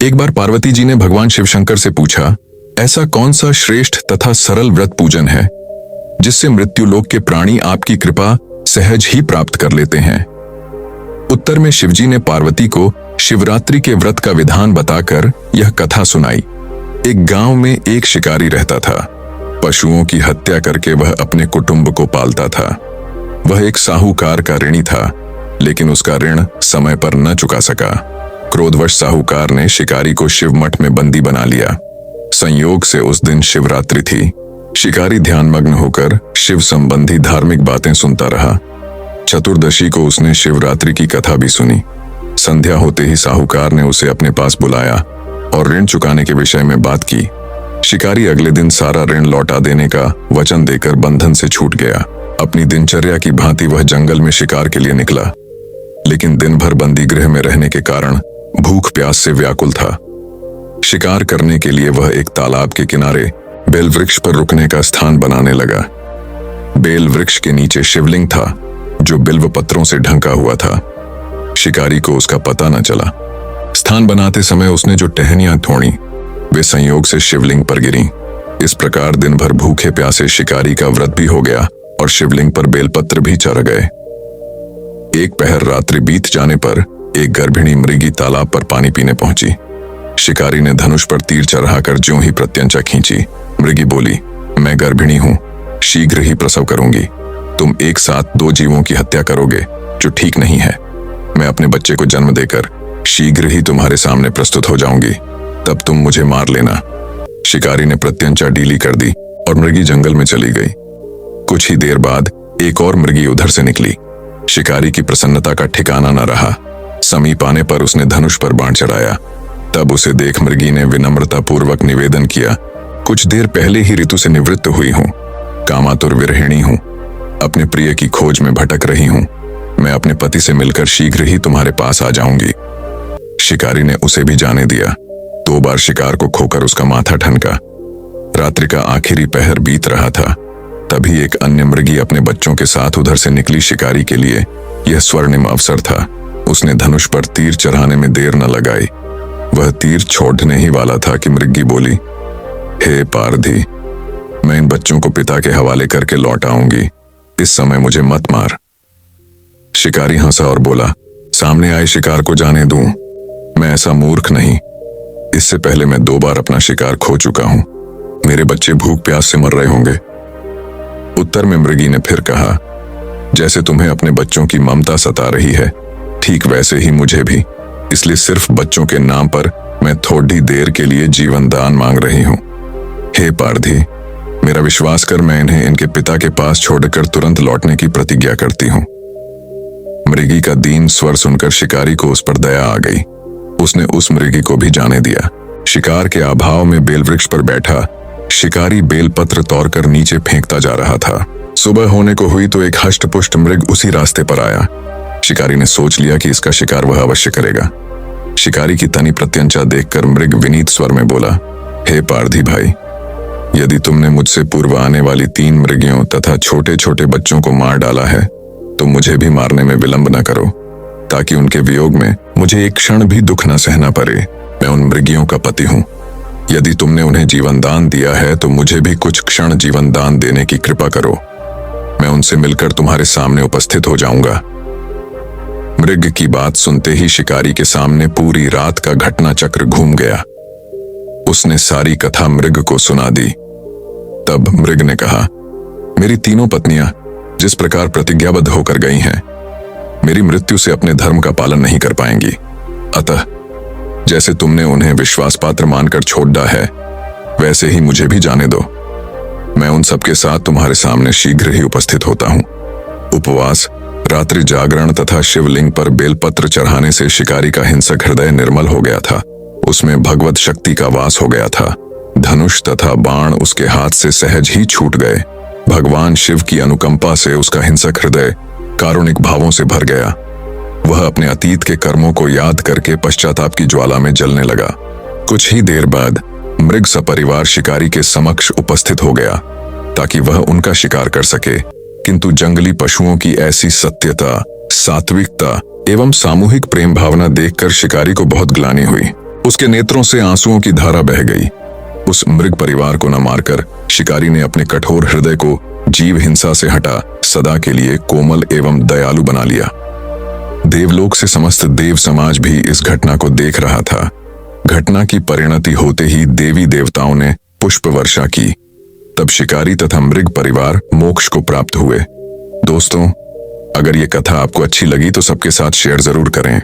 एक बार पार्वती जी ने भगवान शिव शंकर से पूछा, ऐसा कौन सा श्रेष्ठ तथा सरल व्रत पूजन है जिससे मृत्युलोक के प्राणी आपकी कृपा सहज ही प्राप्त कर लेते हैं। उत्तर में शिवजी ने पार्वती को शिवरात्रि के व्रत का विधान बताकर यह कथा सुनाई। एक गांव में एक शिकारी रहता था। पशुओं की हत्या करके वह अपने कुटुंब को पालता था। वह एक साहूकार का ऋणी था, लेकिन उसका ऋण समय पर न चुका सका। क्रोधवश साहूकार ने शिकारी को शिव मठ में बंदी बना लिया। संयोग से उस दिन शिवरात्रि थी। शिकारी ध्यानमग्न होकर शिव संबंधी धार्मिक बातें सुनता रहा। चतुर्दशी को उसने शिवरात्रि की कथा भी सुनी। संध्या होते ही साहूकार ने उसे अपने पास बुलाया और ऋण चुकाने के विषय में बात की। शिकारी अगले दिन सारा ऋण लौटा देने का वचन देकर बंधन से छूट गया। अपनी दिनचर्या की भांति वह जंगल में शिकार के लिए निकला, लेकिन दिन भर बंदी गृह में रहने के कारण भूख प्यास से व्याकुल था। शिकार करने के लिए वह एक तालाब के किनारे बेल वृक्ष पर रुकने का स्थान बनाने लगा। बेल वृक्ष के नीचे शिवलिंग था जो बिल्व पत्रों से ढंका हुआ था। शिकारी को उसका पता न चला। स्थान बनाते समय उसने जो टहनियां तोड़ी वे संयोग से शिवलिंग पर गिरीं। इस प्रकार दिन भर भूखे प्यासे शिकारी का व्रत भी हो गया और शिवलिंग पर बेलपत्र भी चढ़ गए। एक पहर रात्रि बीत जाने पर एक गर्भिणी मृगी तालाब पर पानी पीने पहुंची। शिकारी ने धनुष पर तीर चढ़ाकर ज्यों ही प्रत्यंचा खींची। मृगी बोली, मैं गर्भिणी हूं, शीघ्र ही प्रसव करूंगी। तुम एक साथ 2 जीवों की हत्या करोगे, जो ठीक नहीं है। मैं अपने बच्चे को जन्म देकर शीघ्र ही तुम्हारे सामने प्रस्तुत हो जाऊंगी, तब तुम मुझे मार लेना। शिकारी ने प्रत्यंचा ढीली कर दी और मृगी जंगल में चली गई। कुछ ही देर बाद एक और मृगी उधर से निकली। शिकारी की प्रसन्नता का ठिकाना न रहा। समीप आने पर उसने धनुष पर बाण चढ़ाया। तब उसे देख मृगी ने विनम्रता पूर्वक निवेदन किया, कुछ देर पहले ही ऋतु से निवृत्त हुई हूं, कामातुर विरहिणी हूं, अपने प्रिय की खोज में भटक रही हूं। मैं अपने पति से मिलकर शीघ्र ही तुम्हारे पास आ जाऊंगी। शिकारी ने उसे भी जाने दिया। 2 बार शिकार को खोकर उसका माथा ठनका। रात्रि का आखिरी पहर बीत रहा था। तभी एक अन्य मृगी अपने बच्चों के साथ उधर से निकली। शिकारी के लिए यह स्वर्णिम अवसर था। उसने धनुष पर तीर चढ़ाने में देर न लगाई। वह तीर छोड़ने ही वाला था कि मृगी बोली, हे पारधी, मैं इन बच्चों को पिता के हवाले करके लौट आऊंगी, इस समय मुझे मत मार। शिकारी हंसा और बोला, सामने आए शिकार को जाने दूं, मैं ऐसा मूर्ख नहीं। इससे पहले मैं 2 बार अपना शिकार खो चुका हूं। मेरे बच्चे भूख प्यास से मर रहे होंगे। उत्तर में मृगी ने फिर कहा, जैसे तुम्हें अपने बच्चों की ममता सता रही है, ठीक वैसे ही मुझे भी। इसलिए सिर्फ बच्चों के नाम पर मैं थोड़ी देर के लिए जीवन दान मांग रही हूं। हे पारधी, मेरा विश्वास कर, मैं इन्हें इनके पिता के पास छोड़कर तुरंत लौटने की प्रतिज्ञा करती हूं। मृगी का दीन स्वर सुनकर शिकारी को उस पर दया आ गई। उसने उस मृगी को भी जाने दिया। शिकार के अभाव में बेलवृक्ष पर बैठा शिकारी बेलपत्र तोड़कर नीचे फेंकता जा रहा था। सुबह होने को हुई तो एक हष्टपुष्ट मृग उसी रास्ते पर आया। शिकारी ने सोच लिया कि इसका शिकार वह अवश्य करेगा। शिकारी की तनी प्रत्यंचा देखकर मृग विनीत स्वर में बोला, हे पारधी भाई, यदि तुमने मुझसे पूर्व आने वाली 3 मृगियों तथा छोटे छोटे बच्चों को मार डाला है तो मुझे भी मारने में विलंब न करो, ताकि उनके वियोग में मुझे एक क्षण भी दुख न सहना पड़े। मैं उन मृगियों का पति हूं। यदि तुमने उन्हें जीवन दान दिया है तो मुझे भी कुछ क्षण जीवन दान देने की कृपा करो। मैं उनसे मिलकर तुम्हारे सामने उपस्थित हो जाऊंगा। मृग की बात सुनते ही शिकारी के सामने पूरी रात का घटना चक्र घूम गया। उसने सारी कथा मृग को सुना दी। तब मृग ने कहा, मेरी 3 पत्नियां जिस प्रकार प्रतिज्ञाबद्ध होकर गई हैं, मेरी मृत्यु से अपने धर्म का पालन नहीं कर पाएंगी। अतः जैसे तुमने उन्हें विश्वास पात्र मानकर छोड़ दिया है, वैसे ही मुझे भी जाने दो। मैं उन सबके साथ तुम्हारे सामने शीघ्र ही उपस्थित होता हूं। उपवास, रात्रि जागरण तथा शिवलिंग पर बेलपत्र चढ़ाने से शिकारी का हिंसक हृदय निर्मल हो गया था। उसमें भगवत शक्ति का वास हो गया था। धनुष तथा बाण उसके हाथ से सहज ही छूट गए। भगवान शिव की अनुकंपा से उसका हिंसक हृदय कारुणिक भावों से भर गया। वह अपने अतीत के कर्मों को याद करके पश्चाताप की ज्वाला में जलने लगा। कुछ ही देर बाद मृग सपरिवार शिकारी के समक्ष उपस्थित हो गया ताकि वह उनका शिकार कर सके, किंतु जंगली पशुओं की ऐसी सत्यता, सात्विकता एवं सामूहिक प्रेम भावना देखकर शिकारी को बहुत ग्लानि हुई। उसके नेत्रों से आंसुओं की धारा बह गई। उस मृग परिवार को न मारकर शिकारी ने अपने कठोर हृदय को जीव हिंसा से हटा सदा के लिए कोमल एवं दयालु बना लिया। देवलोक से समस्त देव समाज भी इस घटना को देख रहा था। घटना की परिणति होते ही देवी देवताओं ने पुष्प वर्षा की। तब शिकारी तथा मृग परिवार मोक्ष को प्राप्त हुए। दोस्तों, अगर ये कथा आपको अच्छी लगी तो सबके साथ शेयर जरूर करें।